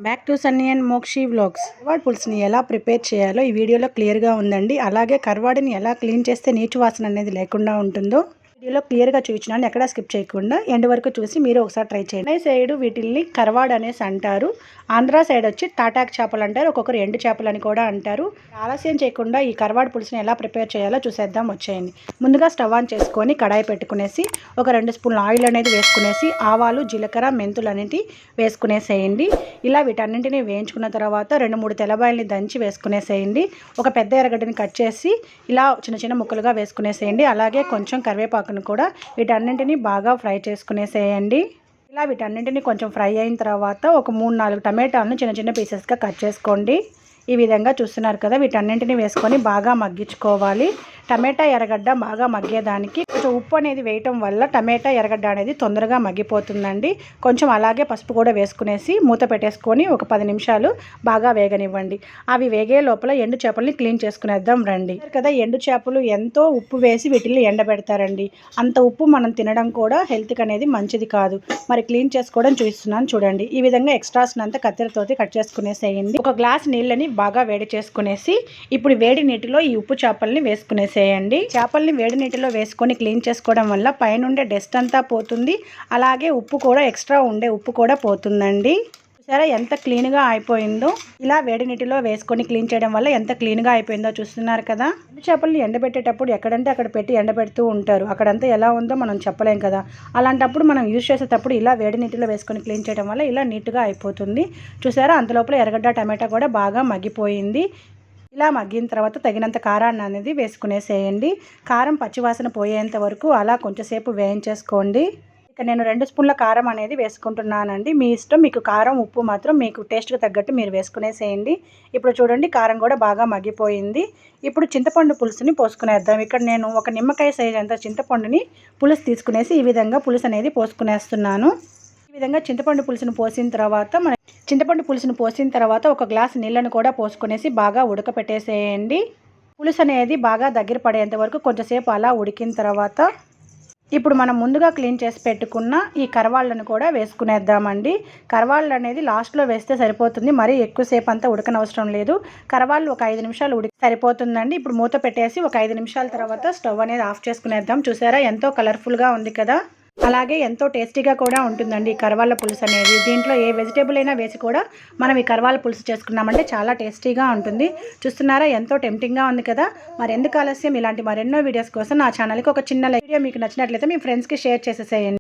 Back to Sunny and Mokshi vlogs. కర్వాడ్ పులుసుని ఎలా ప్రిపేర్ చేయాలో ఈ వీడియోలో క్లియర్గా ఉందండి. అలాగే కర్వాడిని ఎలా క్లీన్ చేస్తే నీచు వాసన అనేది లేకుండా ఉంటుందో వీడియోలో క్లియర్గా చూపించినాను. ఎక్కడా స్కిప్ చేయకుండా ఎండ్ వరకు చూసి మీరు ఒకసారి ట్రై చేయండి. చెన్నై సైడ్ వీటిల్ని కర్వాడ్ అనేసి అంటారు. ఆంధ్ర సైడ్ వచ్చి తాటాక్ చేపలు అంటారు. ఒక్కొక్కరు ఎండు చేపలు అని కూడా అంటారు. ఆలస్యం చేయకుండా ఈ కర్వాడ్ పులుసుని ఎలా ప్రిపేర్ చేయాలో చూసేద్దాం వచ్చేయండి. ముందుగా స్టవ్ ఆన్ చేసుకొని కడాయి పెట్టుకునేసి ఒక 2 స్పూన్ల ఆయిల్ అనేది వేసుకునేసి ఆవాలు, జీలకర్ర, మెంతులు అనేవి వేసుకునేసేయండి. ఇలా వీటన్నింటినీ వేయించుకున్న తర్వాత 2-3 తెల్లబాయల్ని దంచి వేసుకునేసేయండి. ఒక పెద్ద ఎర్రగడ్డని కట్ చేసి ఇలా చిన్న చిన్న ముక్కలుగా వేసుకునేసేయండి. అలాగే కొంచెం కరివేపాకును కూడా వీటన్నింటినీ బాగా ఫ్రై చేసుకునేసేయండి. ఇలా వీటన్నింటినీ కొంచెం ఫ్రై అయిన తర్వాత ఒక 3-4 టమాటాలను చిన్న చిన్న పీసెస్గా కట్ చేసుకోండి. ఈ విధంగా చూస్తున్నారు కదా, వీటన్నింటినీ వేసుకొని బాగా మగ్గించుకోవాలి. టమాటా ఎర్రగడ్డ బాగా మగ్గేదానికి కొంచెం ఉప్పు అనేది వేయటం వల్ల టమాటా ఎర్రగడ్డ అనేది తొందరగా మగ్గిపోతుందండి. కొంచెం అలాగే పసుపు కూడా వేసుకునేసి మూత పెట్టేసుకొని ఒక 10 నిమిషాలు బాగా వేగనివ్వండి. అవి వేగే లోపల ఎండు చేపల్ని క్లీన్ చేసుకునేద్దాం రండి. కదా, ఎండు చేపలు ఎంతో ఉప్పు వేసి వీటిని ఎండబెడతారండి. అంత ఉప్పు మనం తినడం కూడా హెల్త్కి అనేది మంచిది కాదు. మరి క్లీన్ చేసుకోవడం చూస్తున్నాను చూడండి. ఈ విధంగా ఎక్స్ట్రాస్ అంతా కత్తెరతోటి కట్ చేసుకునేసేయండి. ఒక గ్లాస్ నీళ్ళని బాగా వేడి చేసుకునేసి ఇప్పుడు వేడి నీటిలో ఈ ఉప్పు చేపల్ని వేసుకునేసేయండి. చేపల్ని వేడి నీటిలో వేసుకొని క్లీన్ చేసుకోవడం వల్ల పైనుండే డస్ట్ అంతా పోతుంది. అలాగే ఉప్పు కూడా ఎక్స్ట్రా ఉండే ఉప్పు కూడా పోతుందండి. చూసారా ఎంత క్లీన్గా అయిపోయిందో. ఇలా వేడి నీటిలో వేసుకొని క్లీన్ చేయడం వల్ల ఎంత క్లీన్గా అయిపోయిందో చూస్తున్నారు కదా. చేపల్ని ఎండబెట్టేటప్పుడు ఎక్కడంటే అక్కడ పెట్టి ఎండబెడుతూ ఉంటారు. అక్కడంతా ఎలా ఉందో మనం చెప్పలేం కదా. అలాంటప్పుడు మనం యూజ్ చేసేటప్పుడు ఇలా వేడి నీటిలో వేసుకొని క్లీన్ చేయడం వల్ల ఇలా నీట్గా అయిపోతుంది. చూసారా, అంతలోపల ఎర్రగడ్డ టమాటా కూడా బాగా మగ్గిపోయింది. ఇలా మగ్గిన తర్వాత తగినంత కారాన్ని అనేది వేసుకునేసేయండి. కారం పచ్చివాసన పోయేంత వరకు అలా కొంచెంసేపు వేయించేసుకోండి. ఇక నేను 2 స్పూన్ల కారం అనేది వేసుకుంటున్నానండి. మీ ఇష్టం, మీకు కారం ఉప్పు మాత్రం మీకు టేస్ట్కి తగ్గట్టు మీరు వేసుకునేసేయండి. ఇప్పుడు చూడండి, కారం కూడా బాగా మగ్గిపోయింది. ఇప్పుడు చింతపండు పులుసుని పోసుకునేద్దాం. ఇక్కడ నేను ఒక నిమ్మకాయ సైజ్ అంత చింతపండుని పులుసు తీసుకునేసి ఈ విధంగా పులుసు అనేది పోసుకునేస్తున్నాను. ఈ విధంగా చింతపండు పులుసును పోసిన తర్వాత ఒక గ్లాస్ నీళ్ళను కూడా పోసుకునేసి బాగా ఉడకపెట్టేసేయండి. పులుసు అనేది బాగా దగ్గర పడేంత వరకు కొంచెంసేపు అలా ఉడికిన తర్వాత ఇప్పుడు మనం ముందుగా క్లీన్ చేసి పెట్టుకున్న ఈ కరవాళ్ళను కూడా వేసుకునేద్దామండి. కరవాళ్ళు అనేది లాస్ట్లో వేస్తే సరిపోతుంది. మరీ ఎక్కువసేపు అంతా ఉడకనవసరం లేదు. కరవాళ్ళు ఒక 5 నిమిషాలు ఉడికి సరిపోతుందండి. ఇప్పుడు మూత పెట్టేసి ఒక 5 నిమిషాల తర్వాత స్టవ్ అనేది ఆఫ్ చేసుకునేద్దాం. చూసారా, ఎంతో కలర్ఫుల్గా ఉంది కదా. అలాగే ఎంతో టేస్టీగా కూడా ఉంటుందండి ఈ కరవాళ్ళ పులుసు అనేది. దీంట్లో ఏ వెజిటేబుల్ అయినా వేసి కూడా మనం ఈ కరవాళ్ళ పులుసు చేసుకున్నామంటే చాలా టేస్టీగా ఉంటుంది. చూస్తున్నారా, ఎంతో టెంప్టింగ్గా ఉంది కదా. మరి ఎందుకు ఆలస్యం, ఇలాంటి మరెన్నో వీడియోస్ కోసం నా ఛానల్కి ఒక చిన్న వీడియో మీకు నచ్చినట్లయితే మీ ఫ్రెండ్స్కి షేర్ చేసేసేయండి.